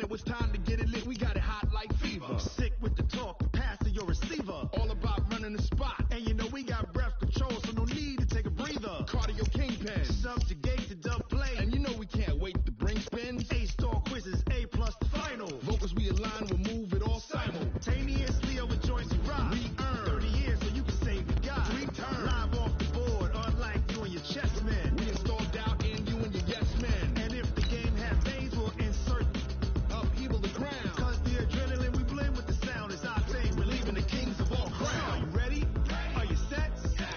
when it was time to get it lit, we got it hot like fever. Sick with the talk, the pass to your receiver. All about running the spot. And you know we got breath control, so no need to take a breather. Cardio kingpin, subjugate to dub play. And you know we can't wait to bring spins. A-star quizzes, A+ the final. Vocals we align, we'll move it all simultaneously over joints you rock. We earn 30 years so you can say we got 3 turns. Live off the board, unlike you and your chess men. We install doubt in you and your yes men. And if the game has veins, we'll insert upheaval the ground. Cause the adrenaline we blend with the sound is our thing. We're leaving the kings of all crowns. Are you ready? Are you set?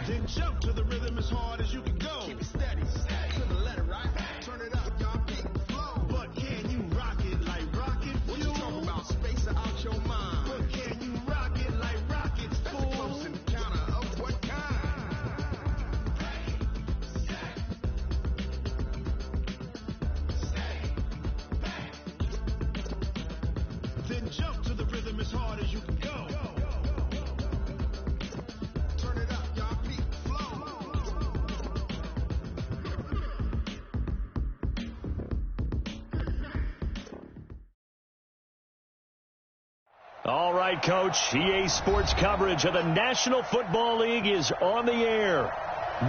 Then jump to the rhythm as hard as you can go. Keep it steady. To the letter, right? Turn it up, y'all. Keep the flow. But can you rock it like rocket fuel? What you talking about? Space out your mind. But can you rock it like rockets, fool? That's a close encounter of what kind? Then jump to the rhythm as hard as you can go. Turn it up, y'all. Keep the flow. All right, Coach. EA Sports coverage of the National Football League is on the air.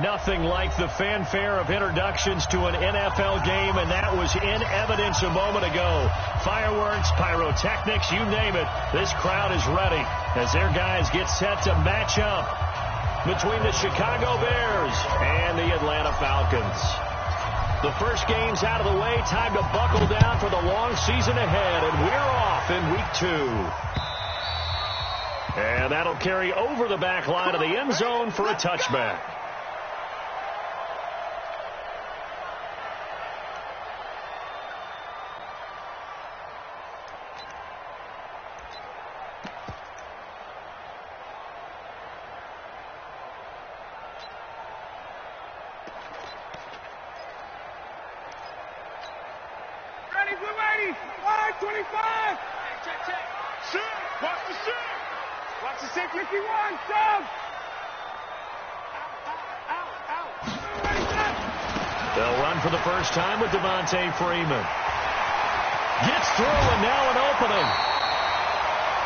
Nothing like the fanfare of introductions to an NFL game, and that was in evidence a moment ago. Fireworks, pyrotechnics, you name it. This crowd is ready as their guys get set to match up between the Chicago Bears and the Atlanta Falcons. The first game's out of the way. Time to buckle down for the long season ahead, and we're off in week 2. And that'll carry over the back line of the end zone for a touchback. Ready, blue 80, 525. Check. Sit, watch the sit. Watch the 651, sub! Out. They'll run for the first time with Devontae Freeman. Gets through and now an opening.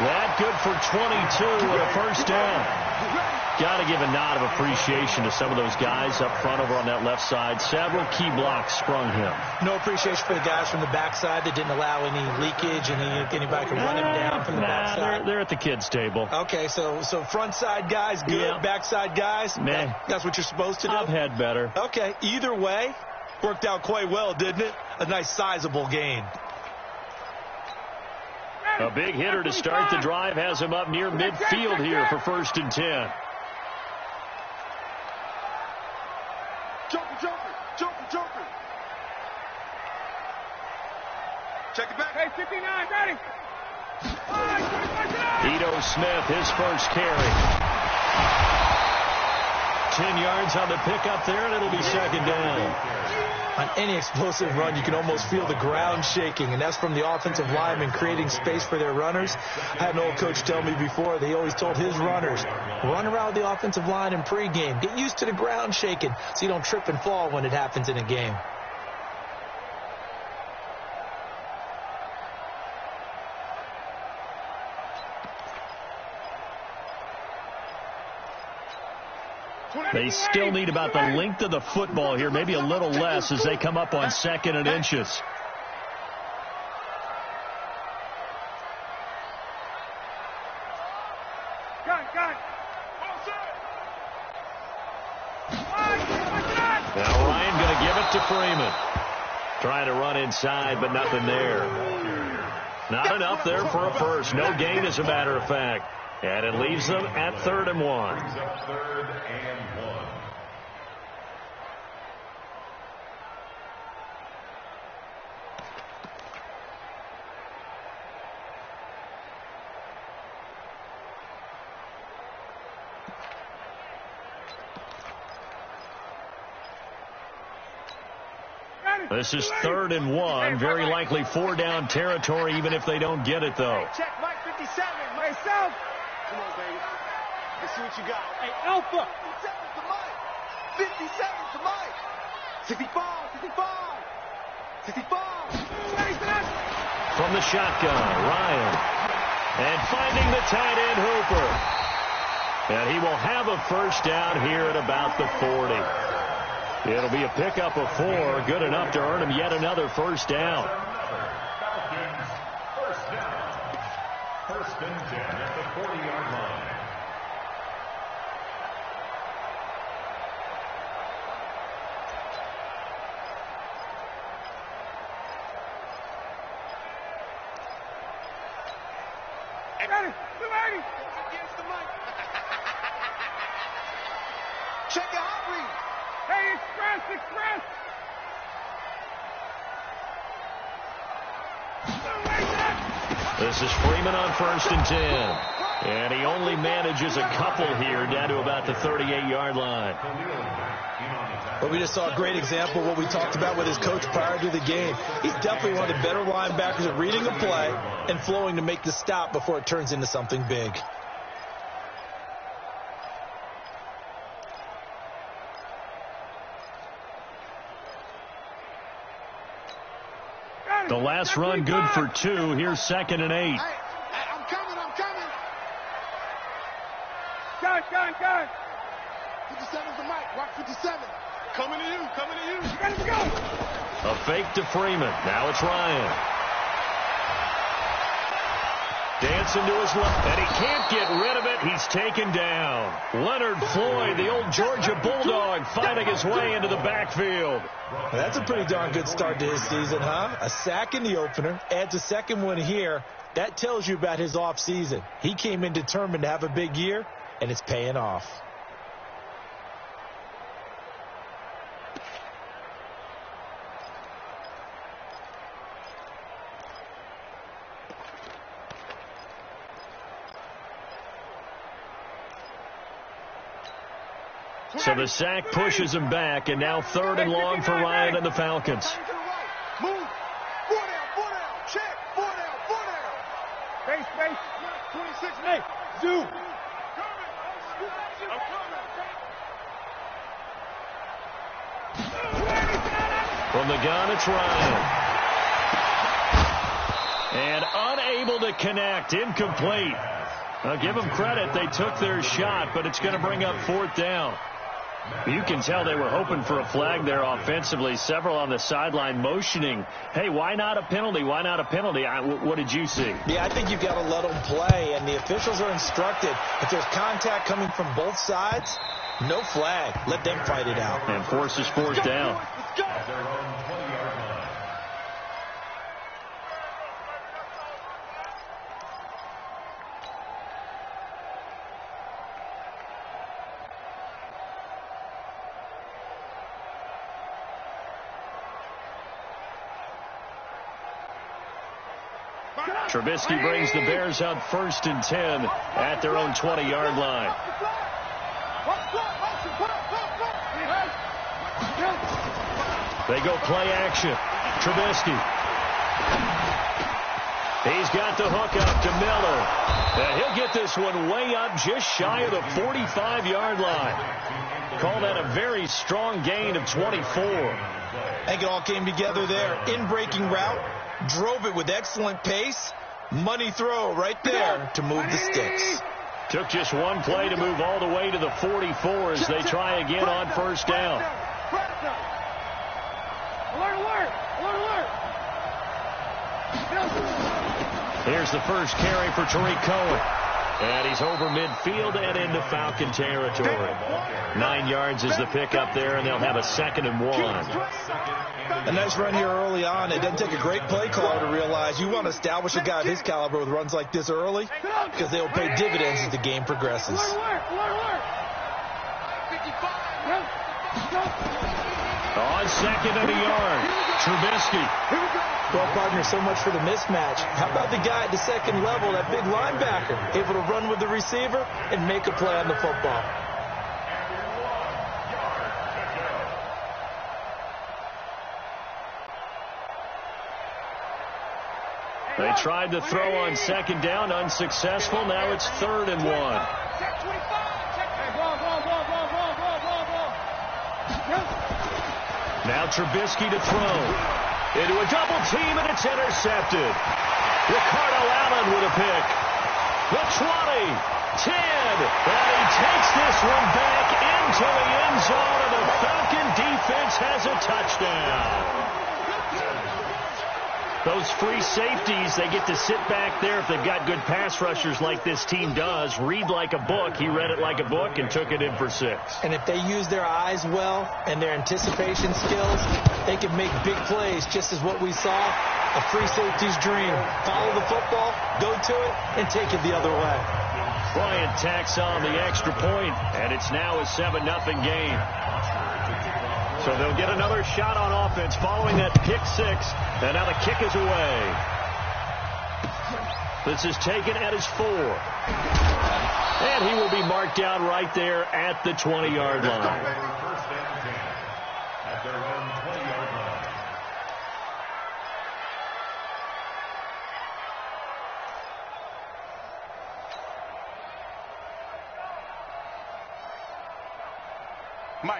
That good for 22 and a first down. Got to give a nod of appreciation to some of those guys up front over on that left side. Several key blocks sprung him. No appreciation for the guys from the backside that didn't allow any leakage and anybody could run him down from the backside. They're at the kids' table. Okay, so front side guys good, yeah. Backside guys, man, that's what you're supposed to do. I've had better. Okay, either way, worked out quite well, didn't it? A nice sizable gain. A big hitter to start the drive has him up near midfield here for 1st and 10. Jumper. Check it back. Hey, 59, ready. Ito Smith, his first carry. 10 yards on the pickup there, and it'll be 2nd down. On any explosive run, you can almost feel the ground shaking, and that's from the offensive linemen creating space for their runners. I had an old coach tell me before, they always told his runners, run around the offensive line in pregame. Get used to the ground shaking so you don't trip and fall when it happens in a game. They still need about the length of the football here, maybe a little less as they come up on 2nd and inches. Now Ryan going to give it to Freeman. Trying to run inside, but nothing there. Not enough there for a first. No gain, as a matter of fact. And it leaves them at 3rd and 1. This is 3rd and 1. Very likely 4-down territory, even if they don't get it, though. Hey, check Mike 57. Myself. Come on, baby. Let's see what you got. Hey, Alpha. 57 to Mike. 57 to Mike. 65. 65. 65. from the shotgun. Ryan. And finding the tight end, Hooper. And he will have a first down here at about the 40. It'll be a pickup of 4. Good enough to earn him yet another first down. First and 10 at the 40-yard line. Check your heart rate. Hey, express. This is Freeman on first and 10. And he only manages a couple here down to about the 38-yard line. But we just saw a great example of what we talked about with his coach prior to the game. He's definitely one of the better linebackers at reading a play and flowing to make the stop before it turns into something big. The last run good for 2. Here's 2nd and 8. I'm coming. Gun. 57's the mic. Watch 57. Coming to you. Let's go. A fake to Freeman. Now it's Ryan. Dancing to his left, and he can't get rid of it. He's taken down. Leonard Floyd, the old Georgia Bulldog, fighting his way into the backfield. Well, that's a pretty darn good start to his season, huh? A sack in the opener, adds a second one here. That tells you about his offseason. He came in determined to have a big year, and it's paying off. So the sack pushes him back, and now 3rd and long for Ryan and the Falcons. Move. 4 down. Check. 4 down. Space. 26, Nate. Zoo. I'm coming. From the gun, it's Ryan. And unable to connect. Incomplete. I'll give them credit. They took their shot, but it's going to bring up 4th down. You can tell they were hoping for a flag there offensively. Several on the sideline motioning, hey, why not a penalty? Why not a penalty? What did you see? Yeah, I think you've got to let them play, and the officials are instructed. If there's contact coming from both sides, no flag. Let them fight it out. And forces 4th down. Let's go. Trubisky brings the Bears up 1st and 10 at their own 20-yard line. They go play action. Trubisky. He's got the hook up to Miller. And he'll get this one way up just shy of the 45-yard line. Call that a very strong gain of 24. I think it all came together there. In-breaking route. Drove it with excellent pace. Money throw right there to move the sticks. Took just one play to move all the way to the 44 as they try again on 1st down. Alert. Here's the first carry for Tariq Cohen. And he's over midfield and into Falcon territory. 9 yards is the pickup there, and they'll have a 2nd and 1. A nice run here early on. It doesn't take a great play caller to realize you want to establish a guy of his caliber with runs like this early because they will pay dividends as the game progresses. On 2nd and a yard, Trubisky. Well, partner, so much for the mismatch. How about the guy at the second level, that big linebacker, able to run with the receiver and make a play on the football? They tried to throw on 2nd down, unsuccessful. Now it's 3rd and 1. Now Trubisky to throw. into a double team, and it's intercepted. Ricardo Allen with a pick. The 20, 10, and he takes this one back into the end zone, and the Falcon defense has a touchdown. Those free safeties, they get to sit back there if they've got good pass rushers like this team does. Read like a book. He read it like a book and took it in for 6. And if they use their eyes well and their anticipation skills, they can make big plays, just as what we saw, a free safety's dream. Follow the football, go to it, and take it the other way. Bryant tacks on the extra point, and it's now a 7-0 game. So they'll get another shot on offense following that pick 6, and now the kick is away. This is taken at his 4. And he will be marked down right there at the 20-yard line. First and 10 at their own 20-yard line.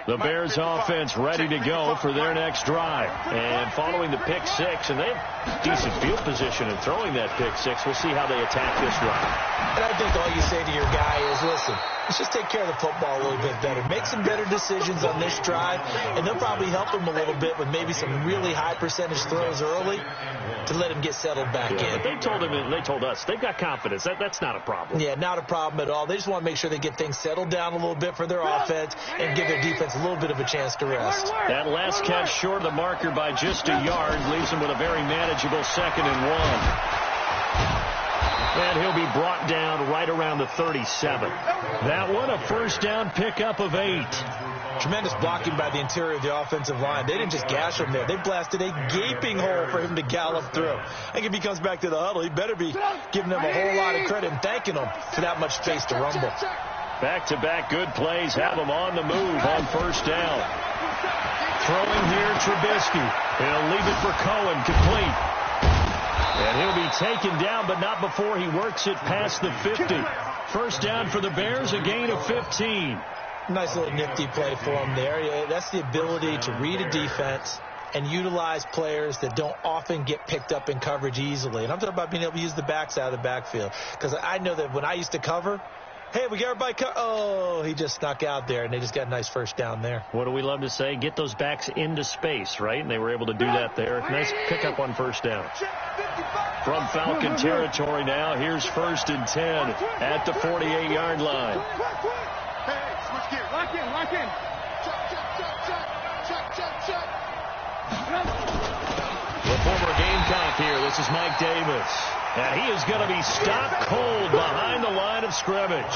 The Bears offense ready to go for their next drive. And following the pick 6, and they have decent field position in throwing that pick 6. We'll see how they attack this drive. And I think all you say to your guy is, listen, let's just take care of the football a little bit better. Make some better decisions on this drive, and they'll probably help him a little bit with maybe some really high percentage throws early to let him get settled back in. But they told him, and they told us, they've got confidence. That's not a problem. Yeah, not a problem at all. They just want to make sure they get things settled down a little bit for their offense and give their defense a little bit of a chance to rest. That last catch short of the marker by just a yard leaves him with a very manageable 2nd and 1. And he'll be brought down right around the 37. That one, a first down pickup of 8. Tremendous blocking by the interior of the offensive line. They didn't just gash him there. They blasted a gaping hole for him to gallop through. I think if he comes back to the huddle, he better be giving them a whole lot of credit and thanking them for that much space to rumble. Back-to-back good plays have him on the move on first down. Throwing here, Trubisky. He'll leave it for Cohen, complete. And he'll be taken down, but not before he works it past the 50. First down for the Bears, a gain of 15. Nice little nifty play for him there. Yeah, that's the ability to read a defense and utilize players that don't often get picked up in coverage easily. And I'm talking about being able to use the backs out of the backfield. Because I know that when I used to cover, hey, we got everybody oh, he just snuck out there, and they just got a nice first down there. What do we love to say? Get those backs into space, right? And they were able to do that there. Nice pickup on first down. From Falcon territory now, here's 1st and 10 at the 48-yard line. Lock in. The former Gamecock here. This is Mike Davis. And he is going to be stopped cold behind the line of scrimmage.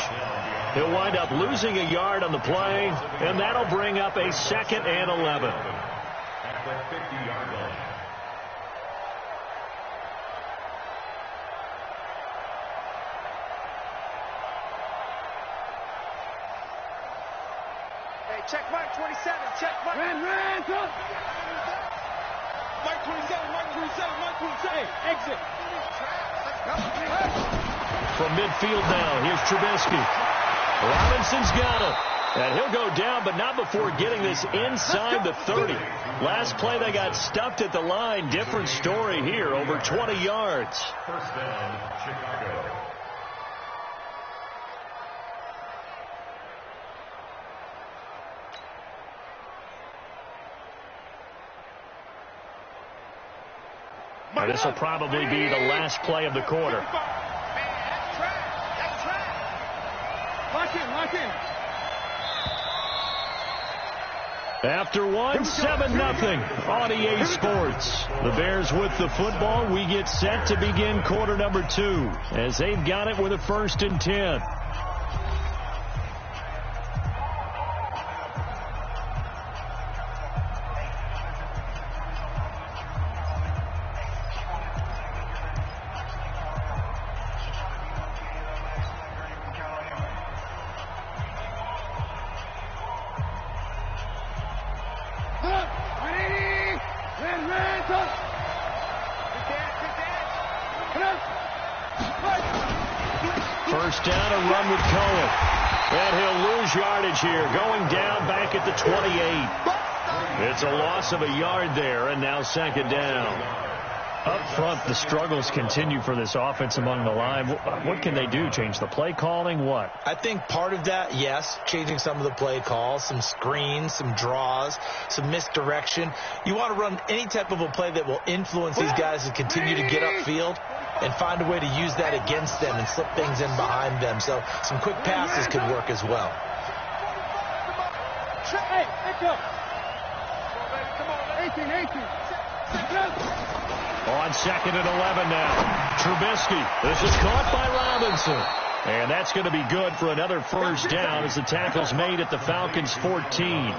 He'll wind up losing a yard on the play, and that'll bring up a 2nd and 11. At the 50-yard line. Check Mike 27. Check Mike. Ran. Mike 27. Hey, exit. From midfield now, here's Trubisky. Robinson's got it. And he'll go down, but not before getting this inside the 30. Last play, they got stuffed at the line. Different story here, over 20 yards. First down, Chicago. Now, this will probably be the last play of the quarter. Lock in. After one, 7-0 on EA Sports. The Bears with the football. We get set to begin quarter number 2 as they've got it with a 1st and 10. First down, a run with Cohen. And he'll lose yardage here, going down back at the 28. It's a loss of a yard there, and now second down. Up front, the struggles continue for this offense among the line. What can they do? Change the play calling? What? I think part of that, yes, changing some of the play calls, some screens, some draws, some misdirection. You want to run any type of a play that will influence these guys to continue to get upfield and find a way to use that against them and slip things in behind them. So some quick passes could work as well. Hey, come on, 18. On second and 11 now. Trubisky. This is caught by Robinson. And that's going to be good for another first down as the tackle's made at the Falcons' 14.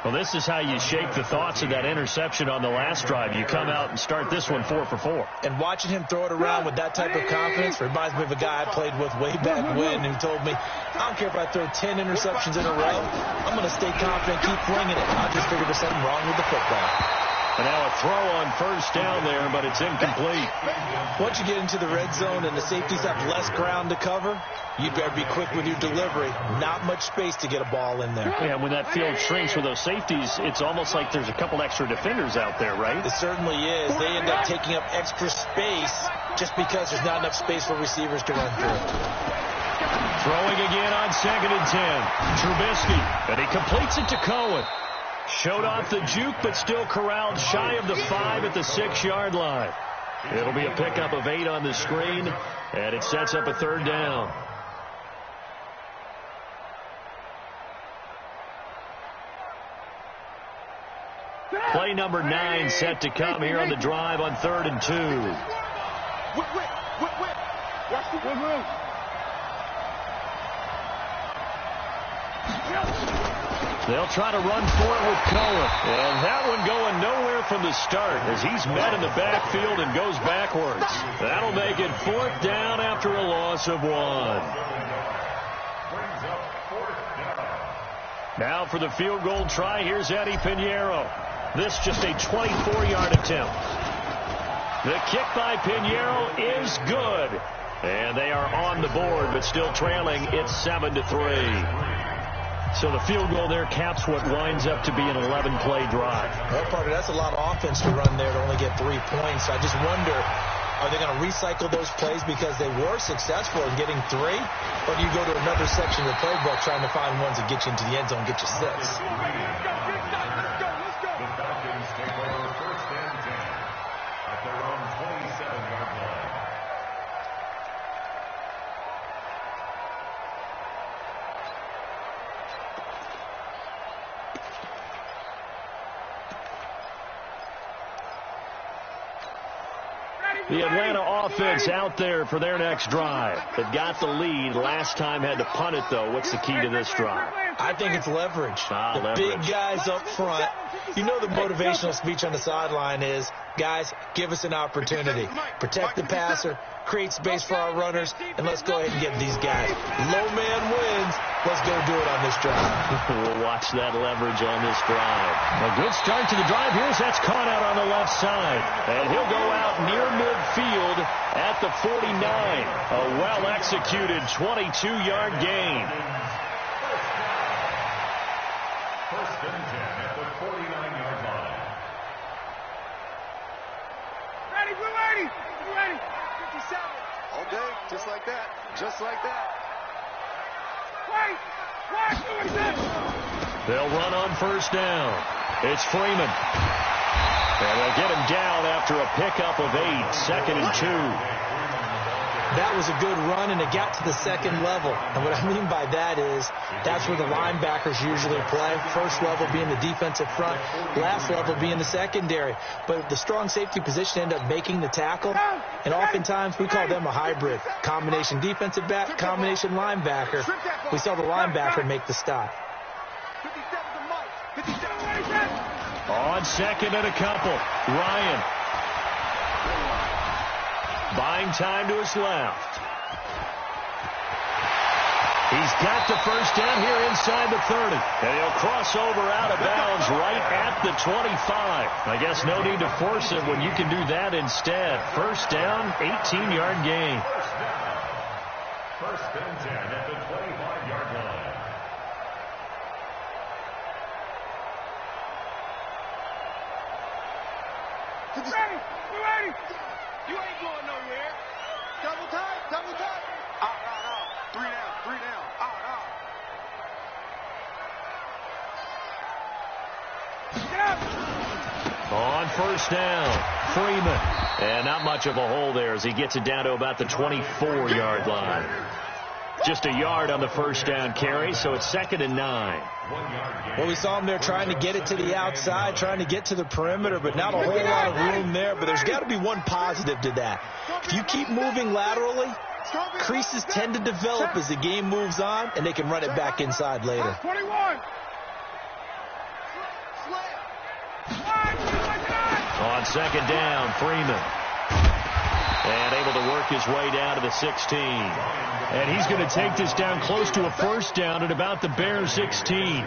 Well, this is how you shape the thoughts of that interception on the last drive. You come out and start this one 4 for 4. And watching him throw it around with that type of confidence reminds me of a guy I played with way back when who told me, I don't care if I throw 10 interceptions in a row. I'm going to stay confident, keep flinging it. I just figured there's something wrong with the football. And now a throw on first down there, but it's incomplete. Once you get into the red zone and the safeties have less ground to cover, you better be quick with your delivery. Not much space to get a ball in there. Yeah, when that field shrinks with those safeties, it's almost like there's a couple extra defenders out there, right? It certainly is. They end up taking up extra space just because there's not enough space for receivers to run through. Throwing again on second and 10. Trubisky, and he completes it to Cohen. Showed off the juke, but still corralled shy of the 5 at the 6-yard line. It'll be a pickup of 8 on the screen, and it sets up a third down. Play number 9 set to come here on the drive on 3rd and 2. Watch the good move. They'll try to run for it with Cohen. And that one going nowhere from the start as he's met in the backfield and goes backwards. That'll make it 4th down after a loss of 1. Now for the field goal try, here's Eddie Pinheiro. This just a 24-yard attempt. The kick by Pinheiro is good. And they are on the board, but still trailing. It's 7-3. So the field goal there caps what winds up to be an 11-play drive. Well, Parker, that's a lot of offense to run there to only get 3 points. I just wonder, are they going to recycle those plays because they were successful in getting 3? Or do you go to another section of the playbook trying to find ones that get you into the end zone and get you 6? Let's go. The Falcons take over 1st and 10 at their own 27-yard line. The Atlanta offense out there for their next drive. They've got the lead. Last time had to punt it, though. What's the key to this drive? I think it's leverage. The Leverage. big guys up front. You know the motivational speech on the sideline is, guys, give us an opportunity. Protect the passer, create space for our runners, and let's go ahead and get these guys. Low man wins. Let's go do it on this drive. We'll watch that leverage on this drive. A good start to the drive. Here's that's caught out on the left side. And he'll go out near midfield at the 49. A well-executed 22-yard gain. 1st and 10 at the 49-yard line. Ready, we're ready. We're ready. 57. All day, just like that. Just like that. Wait. Watch. Do what he said. They'll run on first down. It's Freeman. And they'll get him down after a pickup of 8. 2nd and 2. That was a good run, and it got to the second level. And what I mean by that is that's where the linebackers usually play. First level being the defensive front, last level being the secondary. But the strong safety position ended up making the tackle, and oftentimes we call them a hybrid. Combination defensive back, combination linebacker. We saw the linebacker make the stop. 57 to Mike. On second and a couple. Ryan. Buying time to his left. He's got the first down here inside the 30. And he'll cross over out of bounds right at the 25. I guess no need to force it when you can do that instead. First down, 18-yard gain. First and 10 at the 25-yard line. Ready. We ready. You ain't going nowhere. Double time. Double time. Out. 3 down. 3 down. Out. Get up. On first down, Freeman. And not much of a hole there as he gets it down to about the 24-yard line. Just a yard on the first down carry, so it's 2nd and 9. Well, we saw him there trying to get it to the outside, trying to get to the perimeter, but not a whole lot of room there. But there's got to be one positive to that. If you keep moving laterally, creases tend to develop as the game moves on, and they can run it back inside later. 21. On 2nd down, Freeman. And able to work his way down to the 16. And he's going to take this down close to a first down at about the Bears' 16.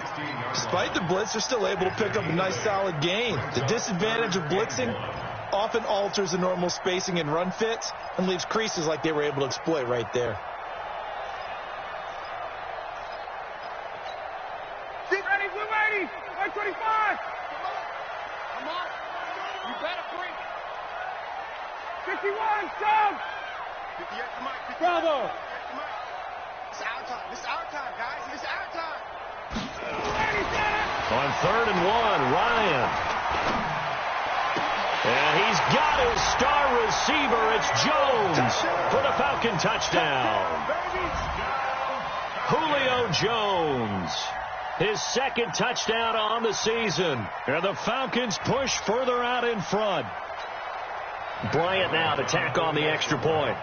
Despite the blitz, they're still able to pick up a nice solid gain. The disadvantage of blitzing often alters the normal spacing and run fits and leaves creases like they were able to exploit right there. Ready, we're ready. 125. Come on. You better bring it. 51, Doug. 58 to Mike. Bravo. It's our time. It's our time, guys. It's our time. Ready, center. On 3rd and 1, Ryan. And he's got his star receiver. It's Jones for the Falcon touchdown. Julio Jones. His 2nd touchdown on the season. And the Falcons push further out in front. Bryant now to tack on the extra point.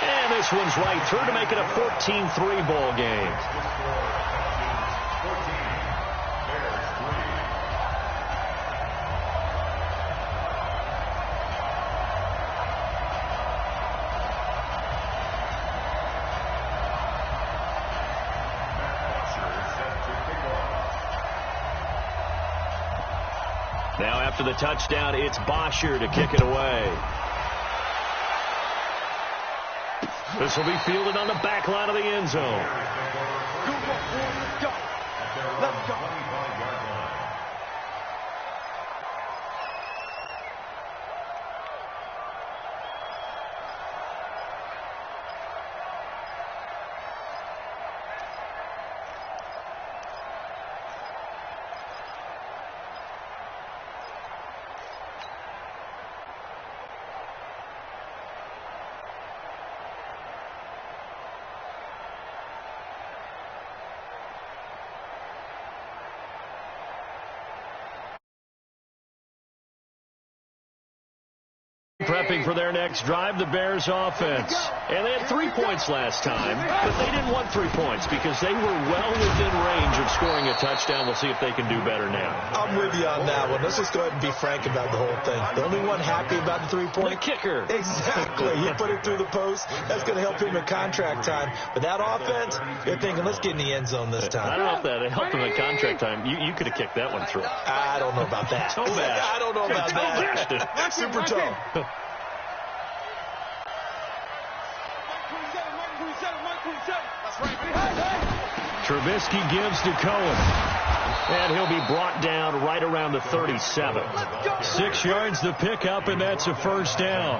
And this one's right through to make it a 14-3 ball game. Now after the touchdown, it's Bosher to kick it away. This will be fielded on the back line of the end zone. Let's go. Let's go. Prepping for their next drive, the Bears offense. And they had 3 points last time, but they didn't want 3 points because they were well within range of scoring a touchdown. We'll see if they can do better now. I'm with you on that one. Let's just go ahead and be frank about the whole thing. The only one happy about the 3-point? The kicker. Exactly. He put it through the post. That's going to help him in contract time. But that offense, you're thinking, let's get in the end zone this time. I don't know if that helped him in contract time. You could have kicked that one through. I don't know about that. Toe bash. I don't know about that. Super toe. Trubisky gives to Cohen. And he'll be brought down right around the 37. 6 yards the pickup, and that's a first down.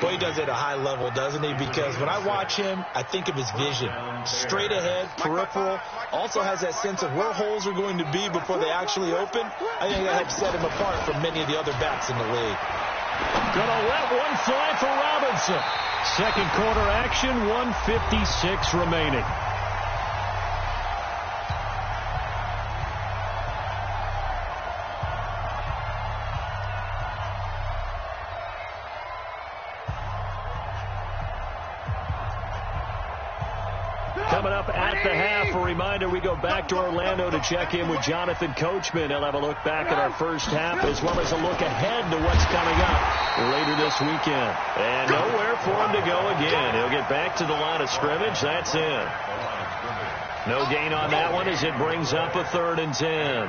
Boy, he does it at a high level, doesn't he? Because when I watch him, I think of his vision. Straight ahead, peripheral. Also has that sense of where holes are going to be before they actually open. I think that helps set him apart from many of the other backs in the league. Gonna let one fly for Robinson. Second quarter action, 1:56 remaining. Coming up at the half, a reminder, we go back to Orlando to check in with Jonathan Coachman. He'll have a look back at our first half as well as a look ahead to what's coming up later this weekend. And nowhere for him to go again. He'll get back to the line of scrimmage. That's in. No gain on that one as it brings up a 3rd and 10.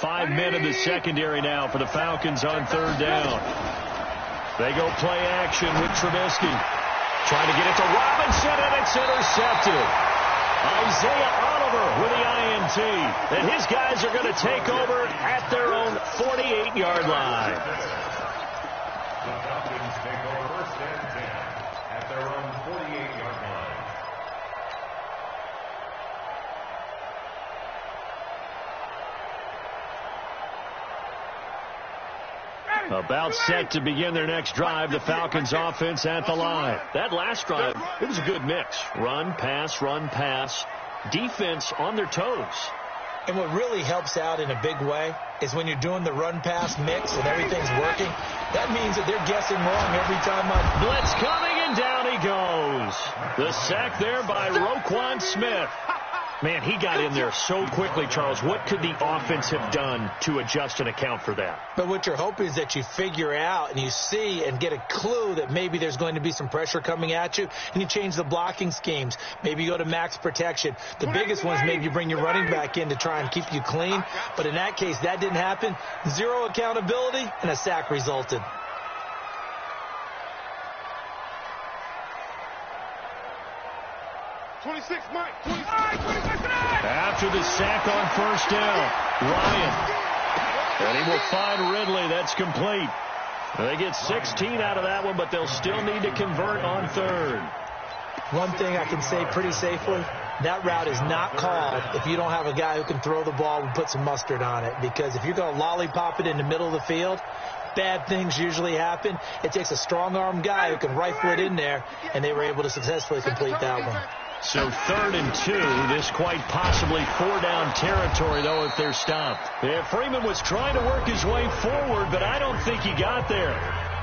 Five men in the secondary now for the Falcons on 3rd down. They go play action with Trubisky. Trying to get it to Robinson, and it's intercepted. Isaiah Oliver with the INT. And his guys are going to take over at their own 48-yard line. The Falcons take over first and 10 at their own 48-yard line. About set to begin their next drive, the Falcons offense at the line. That last drive, it was a good mix. Run, pass, defense on their toes. And what really helps out in a big way is when you're doing the run-pass mix and everything's working, that means that they're guessing wrong every time. Blitz coming, and down he goes. The sack there by Roquan Smith. Man, he got in there so quickly, Charles. What could the offense have done to adjust and account for that? But what you're hoping is that you figure out and you see and get a clue that maybe there's going to be some pressure coming at you, and you change the blocking schemes. Maybe you go to max protection. The biggest one is maybe you bring your running back in to try and keep you clean. But in that case, that didn't happen. Zero accountability, and a sack resulted. After the sack on first down, Ryan. And he will find Ridley. That's complete. They get 16 out of that one, but they'll still need to convert on third. One thing I can say pretty safely, that route is not called if you don't have a guy who can throw the ball and put some mustard on it. Because if you're going to lollipop it in the middle of the field, bad things usually happen. It takes a strong-arm guy who can rifle it in there, and they were able to successfully complete that one. So 3rd and 2, this quite possibly 4-down territory, though, if they're stopped. Yeah, Freeman was trying to work his way forward, but I don't think he got there.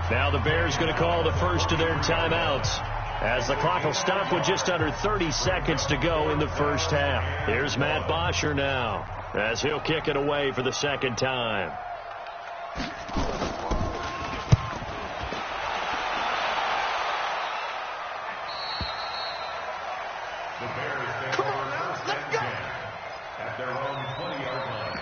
Now the Bears going to call the first of their timeouts, as the clock will stop with just under 30 seconds to go in the first half. Here's Matt Bosher now, as he'll kick it away for the second time. The Bears take over first and 10 at their own 20-yard line.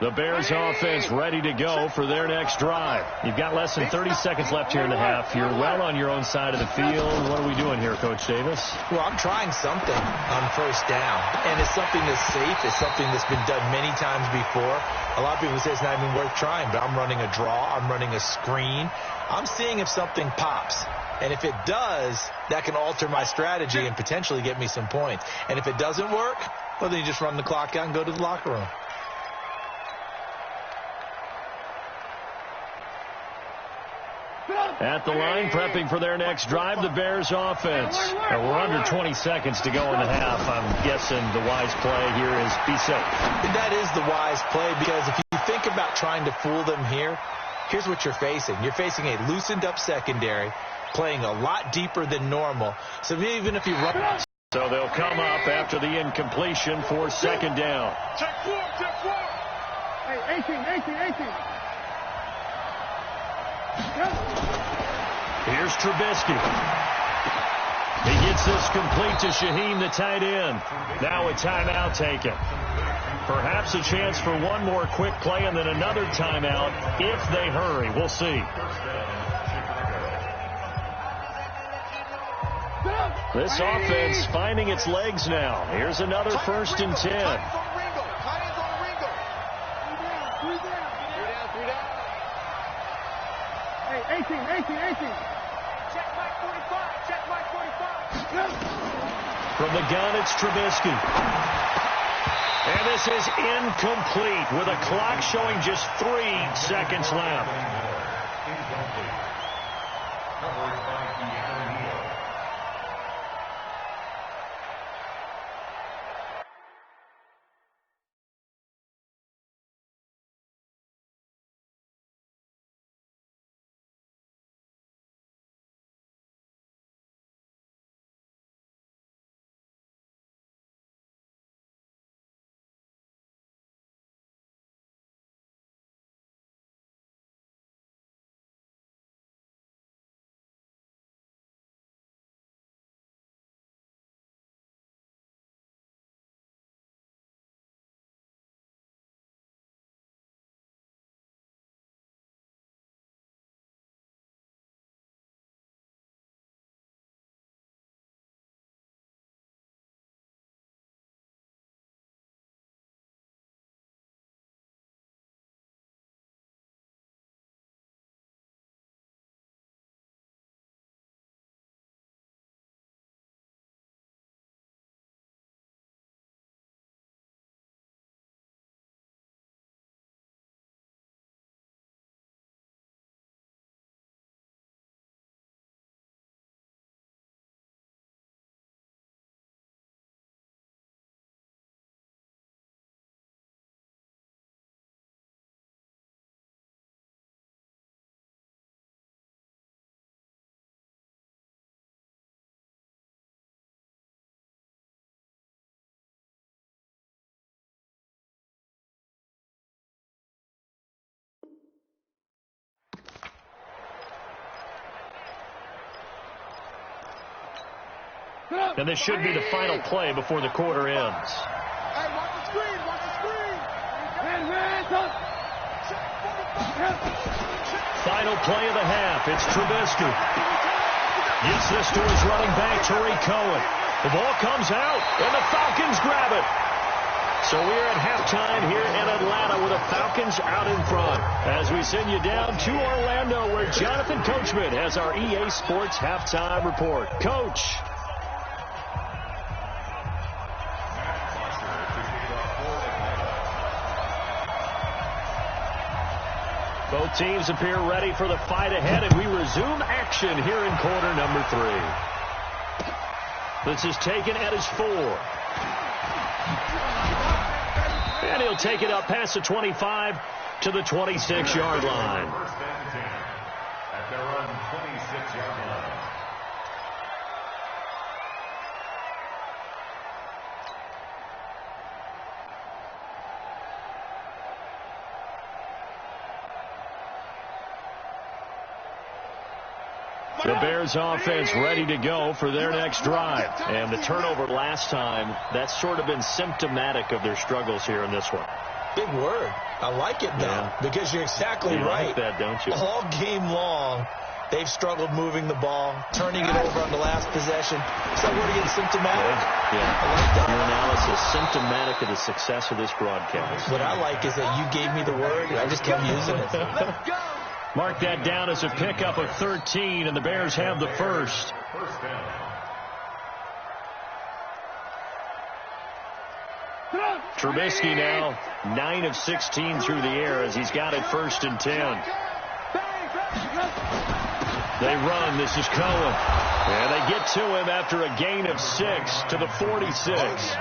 The Bears offense ready to go for their next drive. You've got less than 30 seconds left here in the half. You're well on your own side of the field. What are we doing here, Coach Davis? Well, I'm trying something on first down, and it's something that's safe. It's something that's been done many times before. A lot of people say it's not even worth trying, but I'm running a draw. I'm running a screen. I'm seeing if something pops. And if it does, that can alter my strategy and potentially get me some points. And if it doesn't work, well, then you just run the clock out and go to the locker room. At the line, prepping for their next drive, the Bears offense. And we're under 20 seconds to go in the half. I'm guessing the wise play here is be safe. That is the wise play, because if you think about trying to fool them here, here's what you're facing. You're facing a loosened up secondary, playing a lot deeper than normal. So even if you run... So they'll come up after the incompletion for second down. Check four. Hey, 18. Here's Trubisky. He gets this complete to Shaheem, the tight end. Now a timeout taken. Perhaps a chance for one more quick play and then another timeout if they hurry. We'll see. This offense finding its legs now. Here's another 1st and 10. Hey, 18. Check Mike 45. From the gun, it's Trubisky. And this is incomplete with a clock showing just 3 seconds left. Covered by And this should be the final play before the quarter ends. Hey, watch the screen, watch the screen. Final play of the half. It's Trubisky. Gets this to his running back, Tariq Cohen. The ball comes out, and the Falcons grab it. So we're at halftime here in Atlanta with the Falcons out in front. As we send you down to Orlando, where Jonathan Coachman has our EA Sports halftime report. Coach. Both teams appear ready for the fight ahead, and we resume action here in quarter number 3. This is taken at his 4. And he'll take it up past the 25 to the 26-yard line. First and 10 at their own 26-yard line. The Bears offense ready to go for their next drive. And the turnover last time, that's sort of been symptomatic of their struggles here in this one. Big word. I like it, though, because you're exactly right. You like that, don't you? All game long, they've struggled moving the ball, turning it over on the last possession. So we're getting symptomatic. Yeah. I like that. Your analysis, symptomatic of the success of this broadcast. What I like is that you gave me the word, and I just kept using it. Let's go. Mark that down as a pickup of 13, and the Bears have the first. First down. Trubisky now 9 of 16 through the air as he's got it 1st and 10. They run. This is Cohen. And they get to him after a gain of 6 to the 46.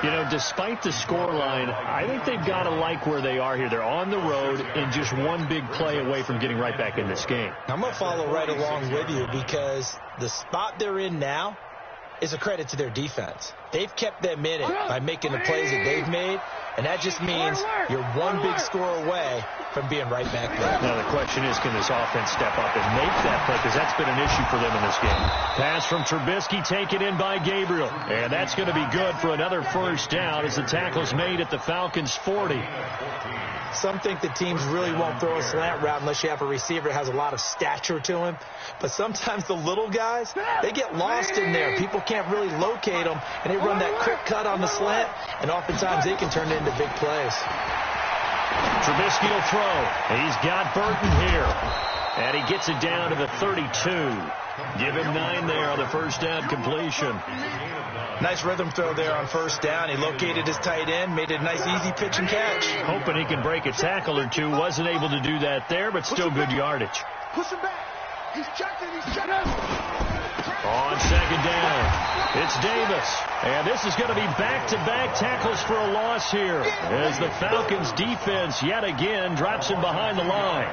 You know, despite the scoreline, I think they've got to like where they are here. They're on the road and just one big play away from getting right back in this game. I'm going to follow right along with you because the spot they're in now is a credit to their defense. They've kept them in it by making the plays that they've made, and that just means you're one big score away from being right back there. Now the question is, can this offense step up and make that play? Because that's been an issue for them in this game. Pass from Trubisky taken in by Gabriel. And that's going to be good for another first down as the tackle's made at the Falcons' 40. Some think the teams really won't throw a slant route unless you have a receiver that has a lot of stature to him. But sometimes the little guys, they get lost in there. People can't really locate them, and they run that quick cut on the slant, and oftentimes they can turn it into big plays. Trubisky will throw. He's got Burton here. And he gets it down to the 32. Give him 9 there on the first down completion. Nice rhythm throw there on first down. He located his tight end, made it a nice easy pitch and catch. Hoping he can break a tackle or two. Wasn't able to do that there, but still good yardage. Push him back. He's checking. He's checking. On second down, it's Davis. And this is going to be back-to-back tackles for a loss here as the Falcons defense yet again drops him behind the line.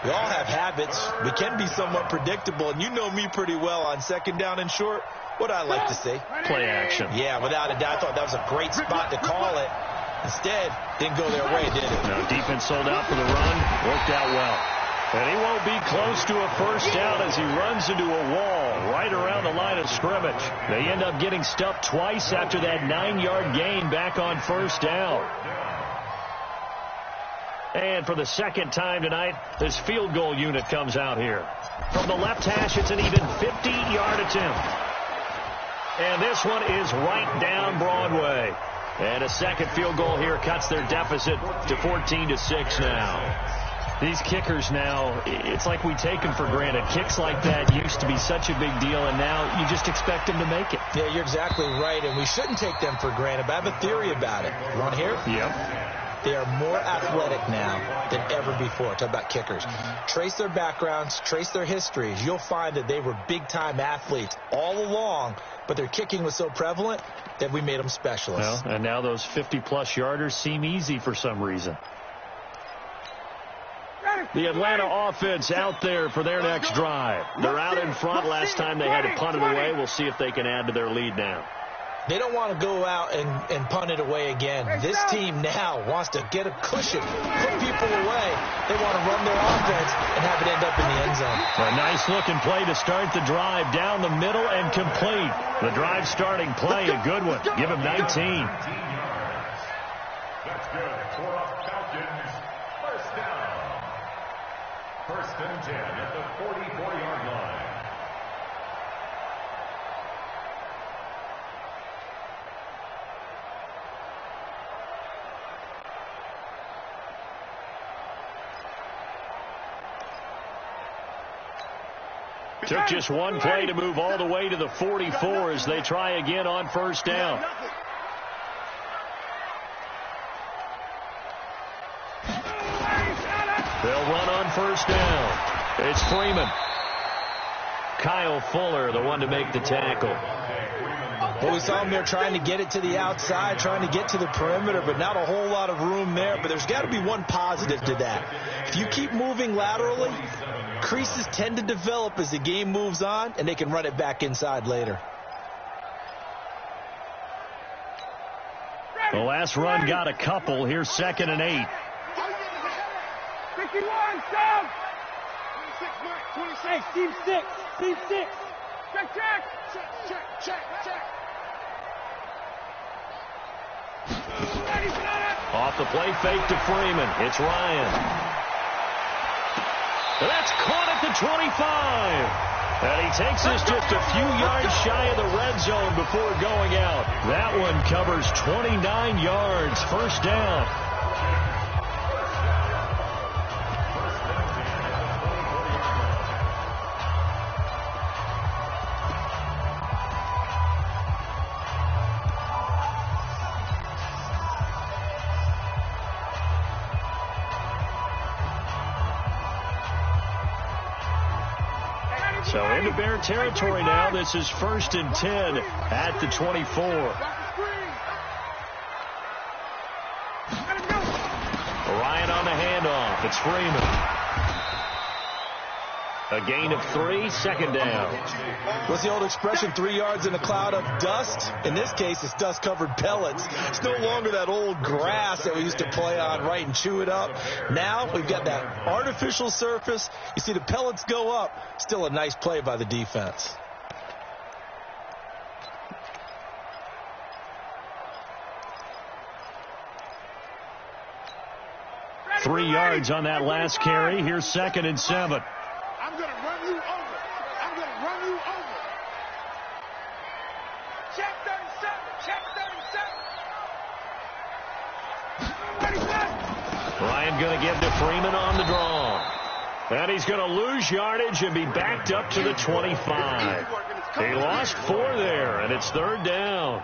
We all have habits. We can be somewhat predictable, and you know me pretty well on second down and short. What I like to see? Play action. Yeah, without a doubt. I thought that was a great spot to call it. Instead, didn't go their way, did it? No, defense sold out for the run. Worked out well. And he won't be close to a first down as he runs into a wall right around the line of scrimmage. They end up getting stuffed twice after that 9-yard gain back on first down. And for the second time tonight, this field goal unit comes out here. From the left hash, it's an even 50-yard attempt. And this one is right down Broadway. And a second field goal here cuts their deficit to 14-6 now. These kickers now, it's like we take them for granted. Kicks like that used to be such a big deal, and now you just expect them to make it. Yeah, you're exactly right, and we shouldn't take them for granted. But I have a theory about it. You want to hear it? Yep. They are more athletic now than ever before. Talk about kickers. Trace their backgrounds, trace their histories. You'll find that they were big-time athletes all along, but their kicking was so prevalent that we made them specialists. Well, and now those 50-plus yarders seem easy for some reason. The Atlanta offense out there for their next drive. They're out in front. Last time they had to punt it away. We'll see if they can add to their lead now. They don't want to go out and punt it away again. This team now wants to get a cushion, put people away. They want to run their offense and have it end up in the end zone. A nice-looking play to start the drive down the middle and complete. The drive starting play, a good one. Give him 19. That's good for a Falcons first down. First and 10 at the 44-yard line. Took just one play to move all the way to the 44 as they try again on first down. They'll run on first down. It's Freeman. Kyle Fuller, the one to make the tackle. Well, we saw him there trying to get it to the outside, trying to get to the perimeter, but not a whole lot of room there. But there's got to be one positive to that. If you keep moving laterally, creases tend to develop as the game moves on, and they can run it back inside later. The last run got a couple. Here's 2nd and 8. 51, stop! 26, Mike, 26. Team 6, team 6. Check, check. Check. Off the play fake to Freeman. It's Ryan. That's caught at the 25. And he takes us just a few yards shy of the red zone before going out. That one covers 29 yards. First down. So into Bear territory now. This is 1st and 10 at the 24. Ryan on the handoff. It's Freeman. A gain of 3, 2nd down. What's the old expression, 3 yards in a cloud of dust? In this case, it's dust-covered pellets. It's no longer that old grass that we used to play on, right, and chew it up. Now we've got that artificial surface. You see the pellets go up. Still a nice play by the defense. Three yards on that last carry. Here's 2nd and 7. I'm going to run you over. Check 37. Ryan going to give to Freeman on the draw. And he's going to lose yardage and be backed up to the 25. He lost 4 there, and it's 3rd down.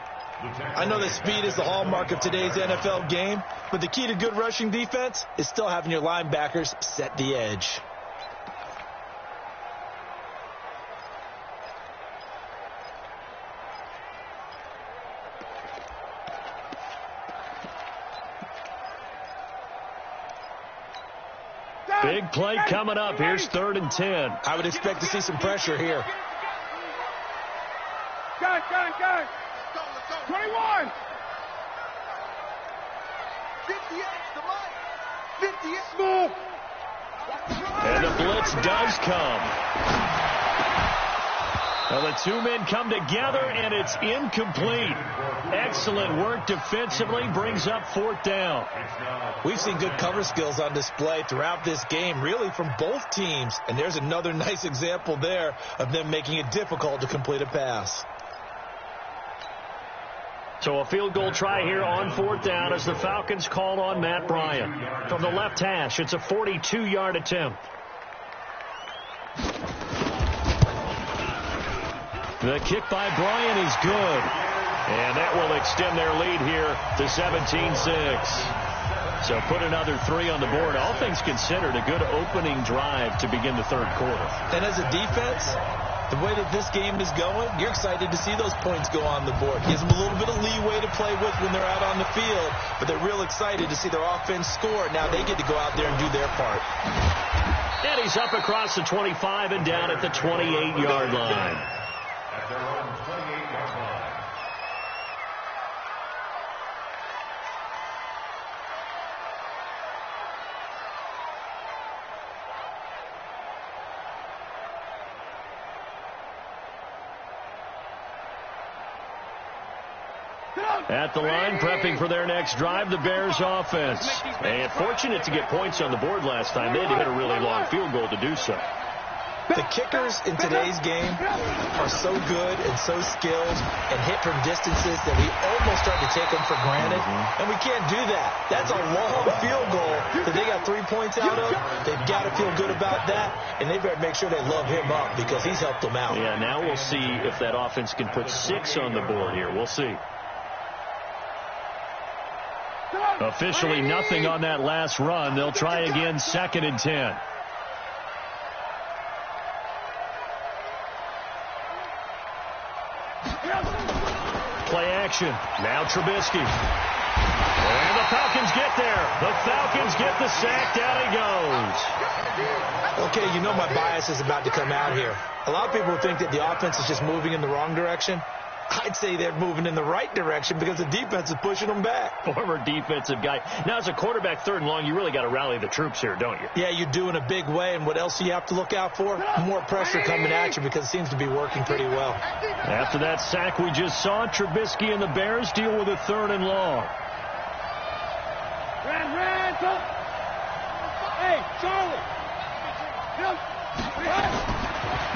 I know that speed is the hallmark of today's NFL game, but the key to good rushing defense is still having your linebackers set the edge. Big play coming up. Here's 3rd and 10. I would expect to see some pressure here. Go. 21. 58 small. And the blitz does come. Well, the two men come together, and it's incomplete. Excellent work defensively, brings up 4th down. We've seen good cover skills on display throughout this game, really from both teams. And there's another nice example there of them making it difficult to complete a pass. So a field goal try here on 4th down as the Falcons call on Matt Bryant. From the left hash, it's a 42-yard attempt. The kick by Bryant is good. And that will extend their lead here to 17-6. So put another 3 on the board. All things considered, a good opening drive to begin the 3rd quarter. And as a defense, the way that this game is going, you're excited to see those points go on the board. Gives them a little bit of leeway to play with when they're out on the field, but they're real excited to see their offense score. Now they get to go out there and do their part. And he's up across the 25 and down at the 28-yard line. At their own 28-yard line. At the line, prepping for their next drive, the Bears offense. And fortunate to get points on the board last time. They had to hit a really long field goal to do so. The kickers in today's game are so good and so skilled and hit from distances that we almost start to take them for granted. And we can't do that. That's a long field goal that they got 3 points out of. They've got to feel good about that, and they better make sure they love him up because he's helped them out. Yeah, now we'll see if that offense can put 6 on the board here. We'll see. Officially nothing on that last run. They'll try again, 2nd and 10. Play action. Now Trubisky. And the Falcons get there. The Falcons get the sack. Down he goes. Okay, you know my bias is about to come out here. A lot of people think that the offense is just moving in the wrong direction. I'd say they're moving in the right direction because the defense is pushing them back. Former defensive guy. Now, as a quarterback, 3rd and long, you really got to rally the troops here, don't you? Yeah, you do in a big way. And what else do you have to look out for? More pressure coming at you because it seems to be working pretty well. After that sack we just saw, Trubisky and the Bears deal with a 3rd and long. Hey, Charlie.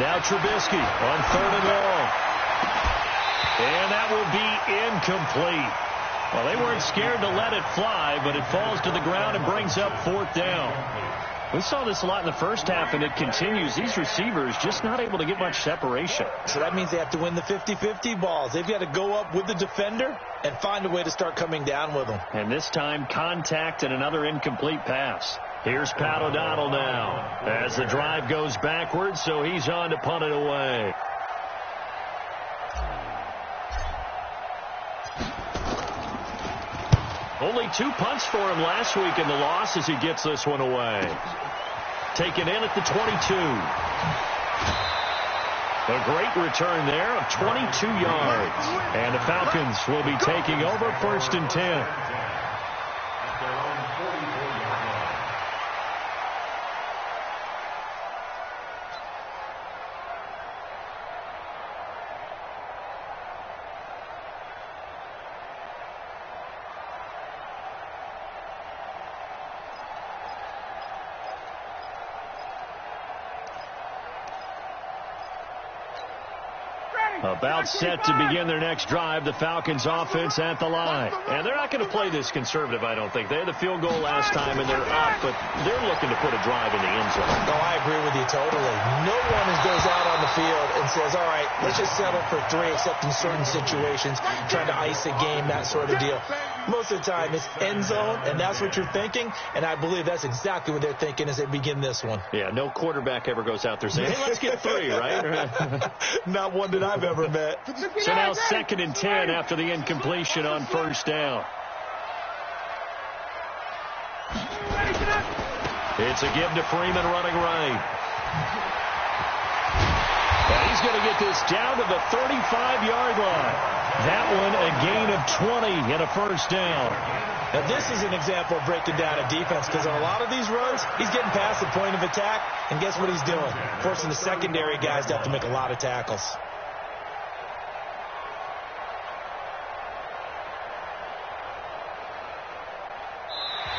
Now Trubisky on 3rd and long. And that will be incomplete. Well, they weren't scared to let it fly, but it falls to the ground and brings up 4th down. We saw this a lot in the first half, and it continues. These receivers just not able to get much separation. So that means they have to win the 50-50 balls. They've got to go up with the defender and find a way to start coming down with them. And this time, contact and another incomplete pass. Here's Pat O'Donnell now as the drive goes backwards, so he's on to punt it away. Only 2 punts for him last week in the loss as he gets this one away. Taken in at the 22. A great return there of 22 yards. And the Falcons will be taking over 1st and 10. About set to begin their next drive, the Falcons offense at the line. And they're not going to play this conservative, I don't think. They had the field goal last time, and they're up, but they're looking to put a drive in the end zone. No, I agree with you totally. No one goes out on the field and says, all right, let's just settle for 3, except in certain situations, trying to ice a game, that sort of deal. Most of the time, it's end zone, and that's what you're thinking, and I believe that's exactly what they're thinking as they begin this one. Yeah, no quarterback ever goes out there saying, hey, let's get 3, right? Not one that I've ever met. So now 2nd and 10 after the incompletion on 1st down. It's a give to Freeman running right. And he's going to get this down to the 35-yard line. That one a gain of 20 and a 1st down. Now this is an example of breaking down a defense because on a lot of these runs, he's getting past the point of attack, and guess what he's doing? Forcing the secondary guys to have to make a lot of tackles.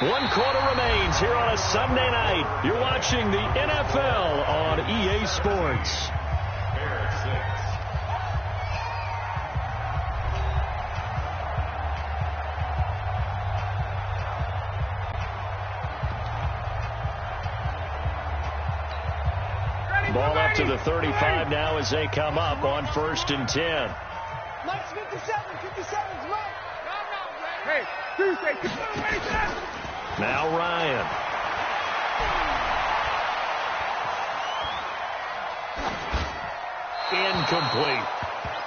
One quarter remains here on a Sunday night. You're watching the NFL on EA Sports. Ball up to the 35 now as they come up on 1st and 10. Nice 57's right. Hey, Tuesday, keep on waiting. Now Ryan. Incomplete.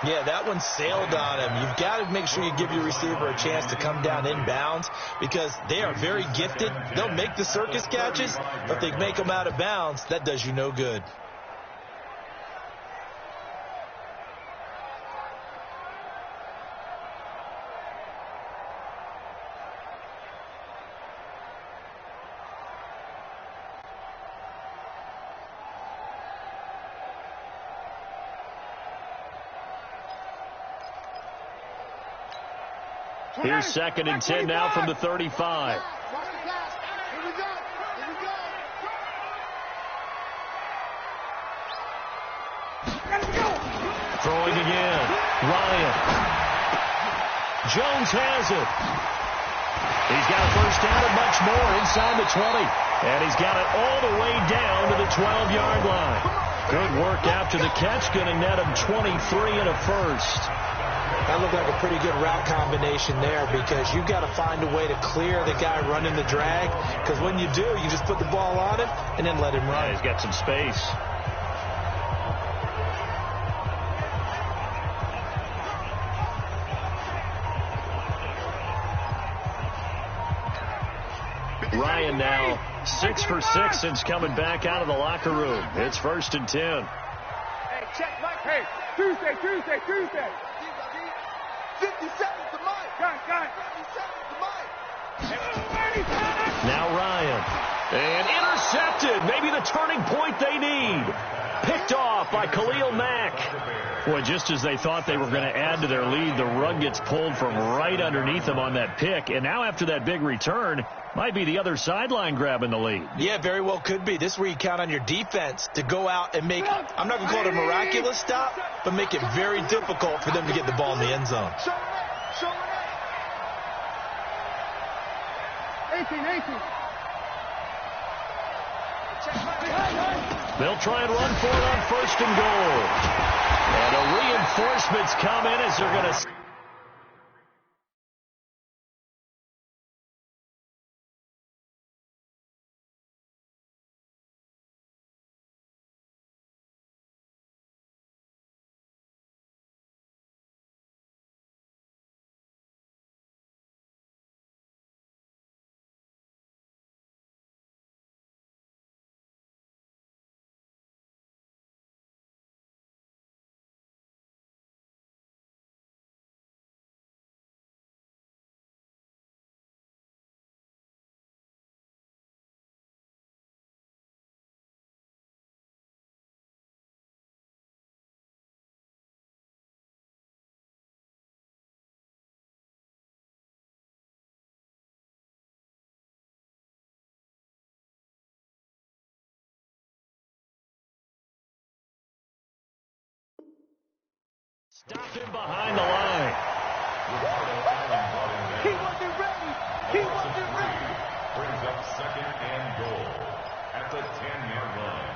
Yeah, that one sailed on him. You've got to make sure you give your receiver a chance to come down inbounds because they are very gifted. They'll make the circus catches, but if they make them out of bounds, that does you no good. Here's 2nd and 10 now from the 35. Throwing again. Ryan. Jones has it. He's got a first down and much more inside the 20. And he's got it all the way down to the 12-yard line. Good work after the catch. Going to net him 23 and a first. That looked like a pretty good route combination there because you've got to find a way to clear the guy running the drag. Because when you do, you just put the ball on him and then let him run. Yeah, he's got some space. Ryan now 6 for 6 since coming back out of the locker room. It's 1st and 10. Hey, check Mike. Hey, Tuesday. 50 seconds to Mike. Got it. 50 seconds to Mike. Now Ryan. And intercepted. Maybe the turning point they need. Picked off by Khalil Mack. Boy, just as they thought they were going to add to their lead, the rug gets pulled from right underneath them on that pick. And now after that big return, might be the other sideline grabbing the lead. Yeah, very well could be. This is where you count on your defense to go out and make, I'm not going to call it a miraculous stop, but make it very difficult for them to get the ball in the end zone. 18. They'll try and run for it on 1st and goal. And the reinforcements come in as they're going to... Stop him behind the line. He wasn't ready. Brings up 2nd and goal at the 10-yard line.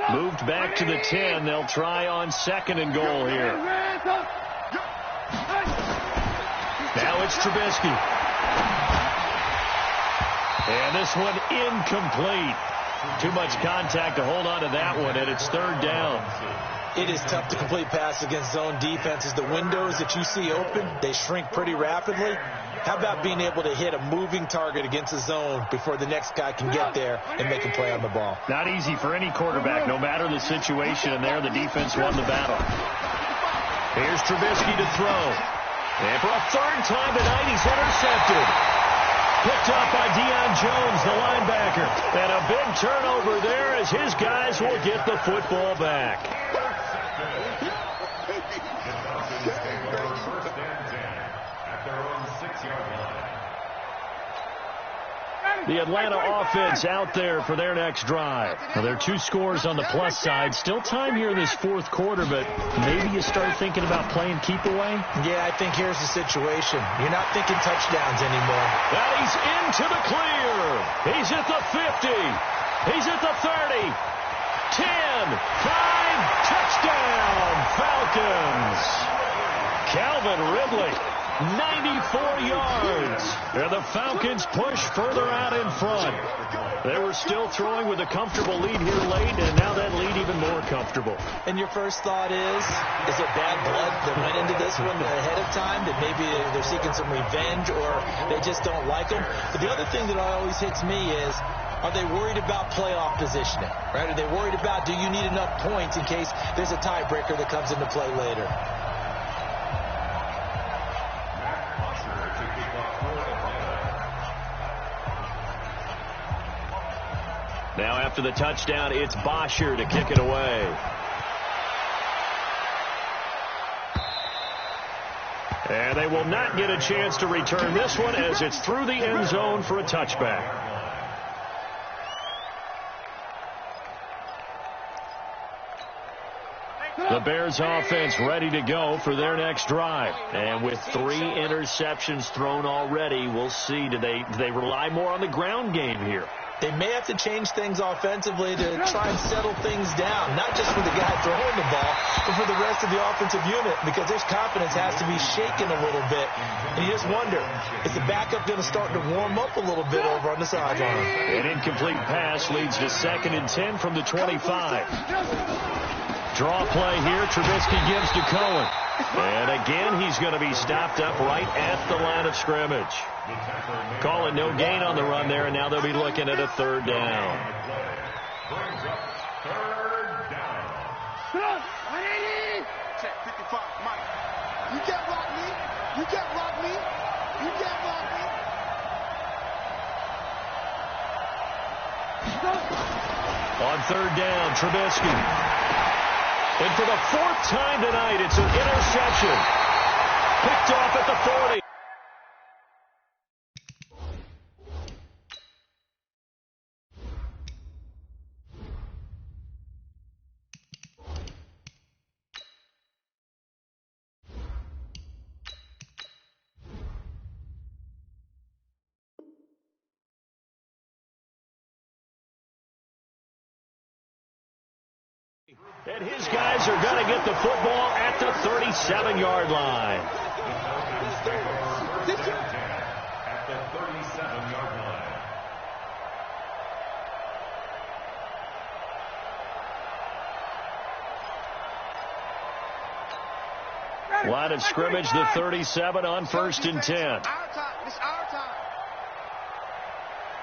Moved back to the 10. They'll try on 2nd and goal here. Now it's Trubisky. And this one incomplete. Too much contact to hold on to that one, and it's 3rd down. It is tough to complete pass against zone defenses. The windows that you see open, they shrink pretty rapidly. How about being able to hit a moving target against a zone before the next guy can get there and make a play on the ball? Not easy for any quarterback, no matter the situation, and there the defense won the battle. Here's Trubisky to throw. And for a 3rd time tonight, he's intercepted. Picked up by Deion Jones, the linebacker. And a big turnover there as his guys will get the football back. The Atlanta offense out there for their next drive. Now, there are 2 scores on the plus side. Still time here in this 4th quarter, but maybe you start thinking about playing keep away? Yeah, I think here's the situation. You're not thinking touchdowns anymore. Now he's into the clear. He's at the 50. He's at the 30. 10, 5, touchdown, Falcons. Calvin Ridley 94 yards. And the Falcons push further out in front. They were still throwing with a comfortable lead here late, and now that lead even more comfortable. And your first thought is it bad blood that went into this one ahead of time, that maybe they're seeking some revenge or they just don't like them? But the other thing that always hits me is, are they worried about playoff positioning, right? Are they worried about, do you need enough points in case there's a tiebreaker that comes into play later? Now after the touchdown, it's Bosher to kick it away. And they will not get a chance to return this one as it's through the end zone for a touchback. The Bears offense ready to go for their next drive. And with 3 interceptions thrown already, we'll see, do they rely more on the ground game here? They may have to change things offensively to try and settle things down, not just for the guy throwing the ball, but for the rest of the offensive unit, because their confidence has to be shaken a little bit. And you just wonder, is the backup going to start to warm up a little bit over on the sideline? An incomplete pass leads to 2nd and 10 from the 25. Draw play here. Trubisky gives to Cohen. And again, he's going to be stopped up right at the line of scrimmage. Call it no gain on the run there, and now they'll be looking at a 3rd down. Check 55, Mike. You can't block me. You can't block me. You can't block me. On 3rd down, Trubisky. And for the 4th time tonight, it's an interception. Picked off at the 40. And his guys are going to get the football at the 37-yard line. At the 37-yard line. Line of scrimmage, the 37 on 1st and 10. Our time. It's our time.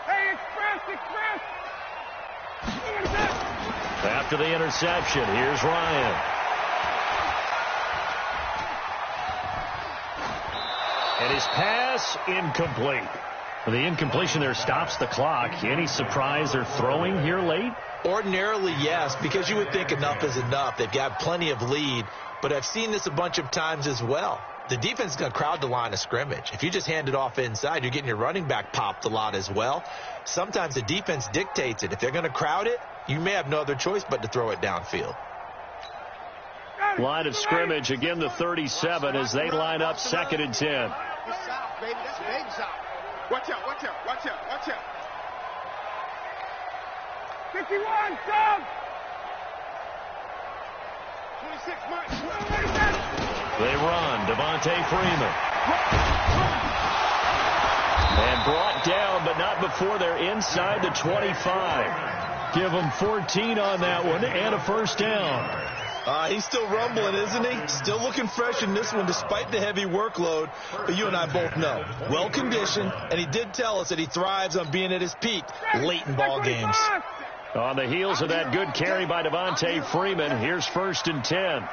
Hey, express. After the interception, here's Ryan. And his pass incomplete. The incompletion there stops the clock. Any surprise they're throwing here late? Ordinarily, yes, because you would think enough is enough. They've got plenty of lead, but I've seen this a bunch of times as well. The defense is going to crowd the line of scrimmage. If you just hand it off inside, you're getting your running back popped a lot as well. Sometimes the defense dictates it. If they're going to crowd it, you may have no other choice but to throw it downfield. Line of scrimmage, again the 37 as they line up 2nd and 10. It's out, baby. That's baby out. Watch out. 51, Doug. 26, Mike. They run. Devontae Freeman. And brought down, but not before they're inside the 25. Give them 14 on that one and a 1st down. He's still rumbling, isn't he? Still looking fresh in this one despite the heavy workload. But you and I both know, well-conditioned, and he did tell us that he thrives on being at his peak late in ball games. On the heels of that good carry by Devontae Freeman, here's 1st and 10.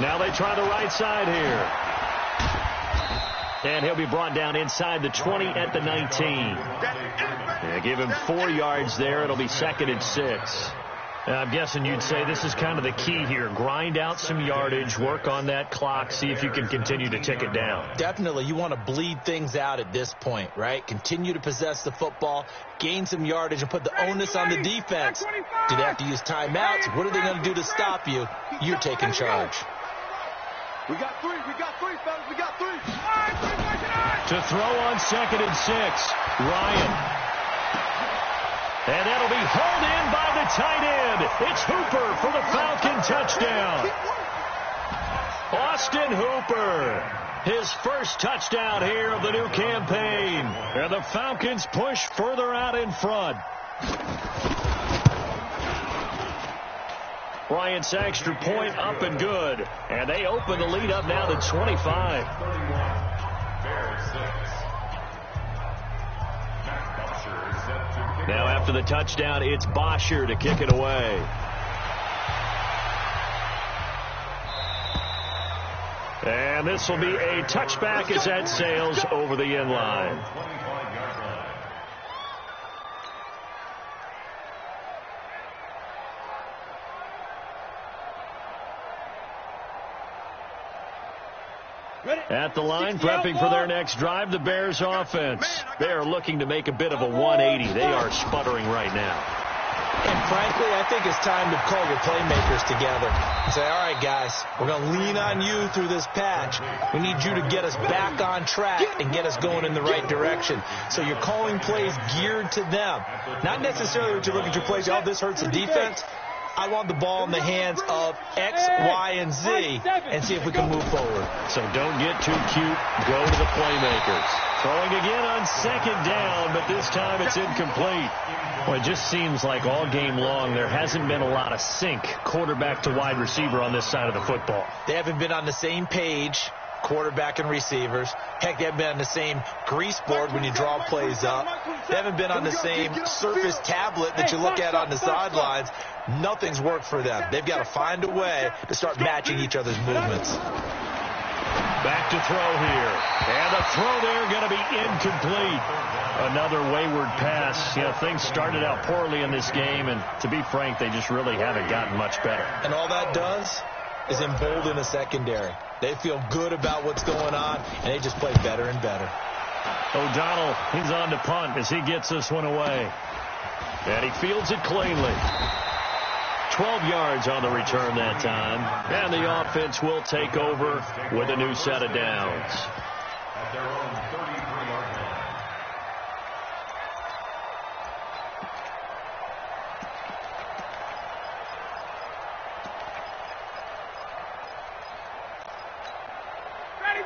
Now they try the right side here. And he'll be brought down inside the 20 at the 19. Yeah, give him 4 yards there. It'll be 2nd and 6. I'm guessing you'd say this is kind of the key here. Grind out some yardage, work on that clock, see if you can continue to tick it down. Definitely. You want to bleed things out at this point, right? Continue to possess the football, gain some yardage, and put the onus on the defense. Do they have to use timeouts? What are they going to do to stop you? You're taking charge. We got 3, fellas. We got 3. To throw on 2nd and 6, Ryan. And that'll be hauled in by the tight end. It's Hooper for the Falcon touchdown. Austin Hooper, his first touchdown here of the new campaign. And the Falcons push further out in front. Bryant's extra point up and good. And they open the lead up now to 25. Now after the touchdown, it's Bosher to kick it away. And this will be a touchback as that sails over the end line. At the line, prepping for their next drive, the Bears offense. They are looking to make a bit of a 180. They are sputtering right now. And frankly, I think it's time to call your playmakers together and say, all right, guys, we're going to lean on you through this patch. We need you to get us back on track and get us going in the right direction. So you're calling plays geared to them. Not necessarily that you look at your plays, oh, this hurts the defense. I want the ball in the hands of X, Y, and Z and see if we can move forward. So don't get too cute. Go to the playmakers. Throwing again on second down, but this time it's incomplete. Well, it just seems like all game long there hasn't been a lot of sync quarterback to wide receiver on this side of the football. They haven't been on the same page, quarterback and receivers. Heck, they haven't been on the same grease board when you draw plays up. They haven't been on the same Surface tablet that you look at on the sidelines. Nothing's worked for them. They've got to find a way to start matching each other's movements. Back to throw here. And the throw there going to be incomplete. Another wayward pass. You know, things started out poorly in this game, and to be frank, they just really haven't gotten much better. And all that does is embolden the secondary. They feel good about what's going on, and they just play better and better. O'Donnell, he's on to punt as he gets this one away. And he fields it cleanly. 12 yards on the return that time. And the offense will take over with a new set of downs. At their own 33-yard line.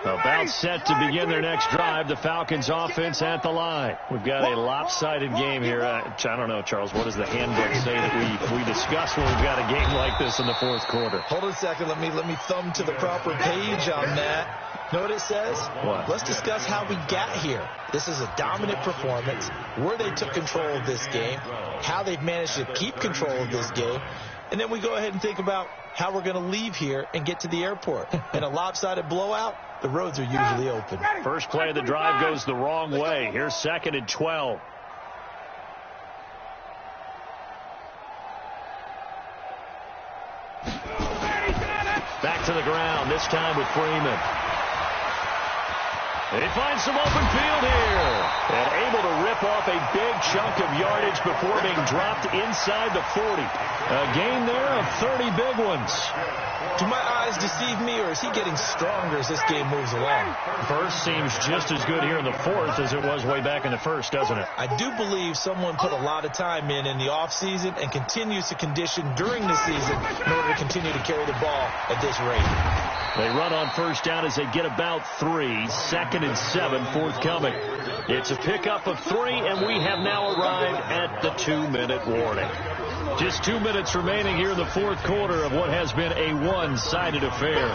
About set to begin their next drive. The Falcons offense at the line. We've got a lopsided game here. I don't know, Charles, what does the handbook say that we discuss when we've got a game like this in the fourth quarter? Hold on a second. Let me thumb to the proper page on that. Know what it says? What? Let's discuss how we got here. This is a dominant performance, where they took control of this game, how they've managed to keep control of this game, and then we go ahead and think about how we're going to leave here and get to the airport. In a lopsided blowout, the roads are usually open. First play of the drive goes the wrong way. Here's 2nd and 12. Back to the ground, this time with Freeman. And he finds some open field here. And able to rip off a big chunk of yardage before being dropped inside the 40. A gain there of 30 big ones. Do my eyes deceive me, or is he getting stronger as this game moves along? First seems just as good here in the fourth as it was way back in the first, doesn't it? I do believe someone put a lot of time in the offseason and continues to condition during the season in order to continue to carry the ball at this rate. They run on first down as they get about 3. 2nd and 7 forthcoming. It's a pickup of 3, and we have now arrived at the 2-minute warning. Just 2 minutes remaining here in the fourth quarter of what has been a one-sided affair.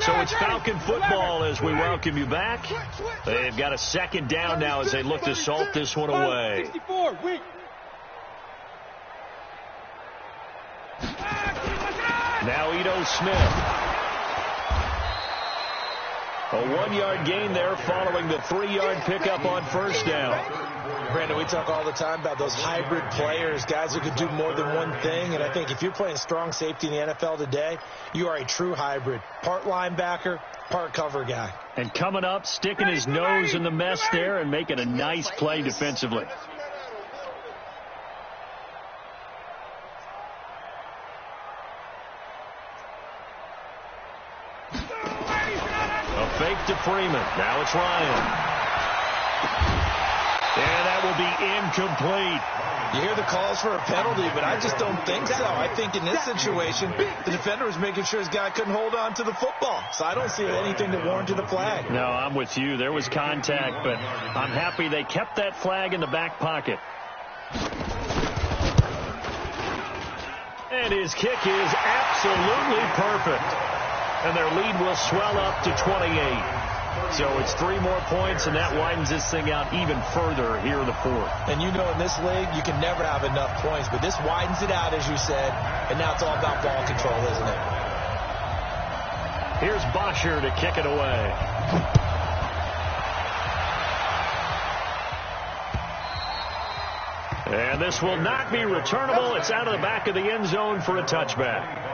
So it's Falcon football as we welcome you back. They've got a 2nd down now as they look to salt this one away. Now Ito Smith. A 1-yard gain there following the 3-yard pickup on first down. Brandon, we talk all the time about those hybrid players, guys who could do more than one thing. And I think if you're playing strong safety in the NFL today, you are a true hybrid. Part linebacker, part cover guy. And coming up, sticking his nose in the mess there and making a nice play defensively. A fake to Freeman. Now it's Ryan. And that will be incomplete. You hear the calls for a penalty, but I just don't think so. I think in this situation, the defender was making sure his guy couldn't hold on to the football. So I don't see anything that warranted a flag. No, I'm with you. There was contact, but I'm happy they kept that flag in the back pocket. And his kick is absolutely perfect. And their lead will swell up to 28. So it's 3 more points, and that widens this thing out even further here in the fourth. And you know in this league, you can never have enough points, but this widens it out, as you said, and now it's all about ball control, isn't it? Here's Bosher to kick it away. And this will not be returnable. It's out of the back of the end zone for a touchback.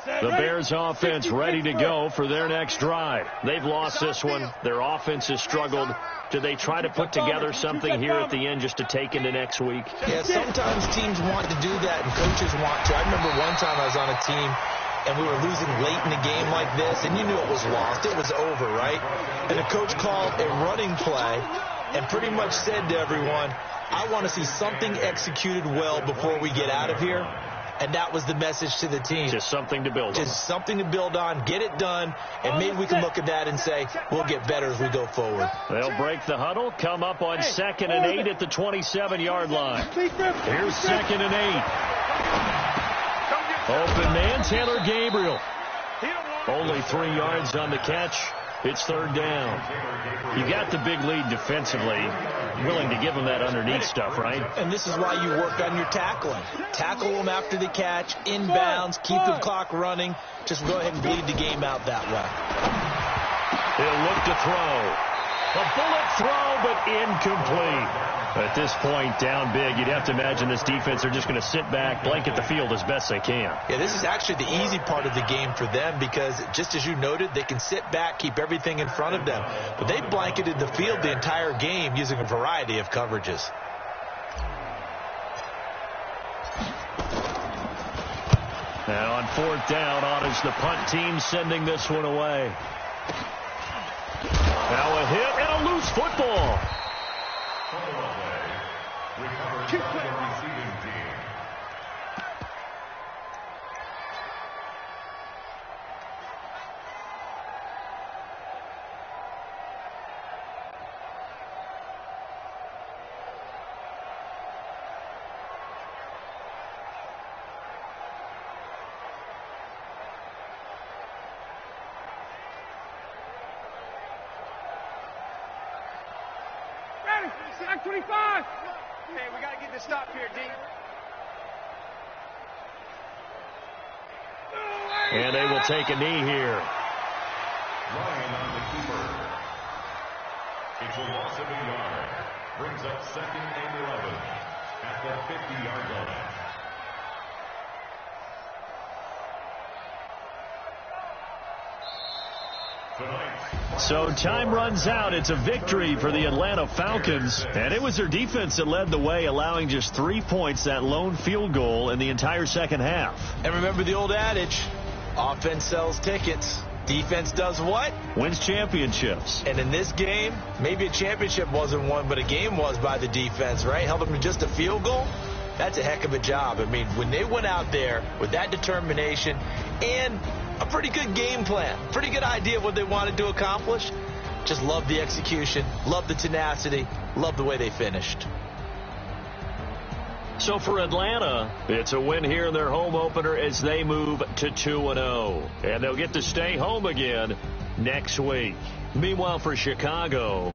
The Bears offense ready to go for their next drive. They've lost this one. Their offense has struggled. Do they try to put together something here at the end just to take into next week? Yeah, sometimes teams want to do that and coaches want to. I remember one time I was on a team and we were losing late in a game like this, and you knew it was lost. It was over, right? And the coach called a running play and pretty much said to everyone, I want to see something executed well before we get out of here. And that was the message to the team. Just something to build on. Just something to build on, get it done, and maybe we can look at that and say, we'll get better as we go forward. They'll break the huddle, come up on 2nd and 8 at the 27-yard line. Here's 2nd and 8. Open man, Taylor Gabriel. Only 3 yards on the catch. It's 3rd down. You got the big lead defensively. Willing to give them that underneath stuff, right? And this is why you work on your tackling. Tackle them after the catch, inbounds, keep the clock running. Just go ahead and bleed the game out that way. He'll look to throw. A bullet throw, but incomplete. At this point, down big, you'd have to imagine this defense are just going to sit back, blanket the field as best they can. Yeah, this is actually the easy part of the game for them because, just as you noted, they can sit back, keep everything in front of them. But they blanketed the field the entire game using a variety of coverages. Now on 4th down, honors the punt team sending this one away. Now a hit and a loose football. Recovered by the receiving team. Sack 25. Hey, we got to get this stop here, D. And they will take a knee here. Ryan on the keeper. It's a loss of a yard. Brings up 2nd and 11 at the 50-yard line. So time runs out. It's a victory for the Atlanta Falcons. And it was their defense that led the way, allowing just 3 points, that lone field goal in the entire second half. And remember the old adage, offense sells tickets. Defense does what? Wins championships. And in this game, maybe a championship wasn't won, but a game was by the defense, right? Held them to just a field goal. That's a heck of a job. I mean, when they went out there with that determination and a pretty good game plan, pretty good idea of what they wanted to accomplish, just love the execution, love the tenacity, love the way they finished. So for Atlanta, it's a win here in their home opener as they move to 2-0. And they'll get to stay home again next week. Meanwhile, for Chicago,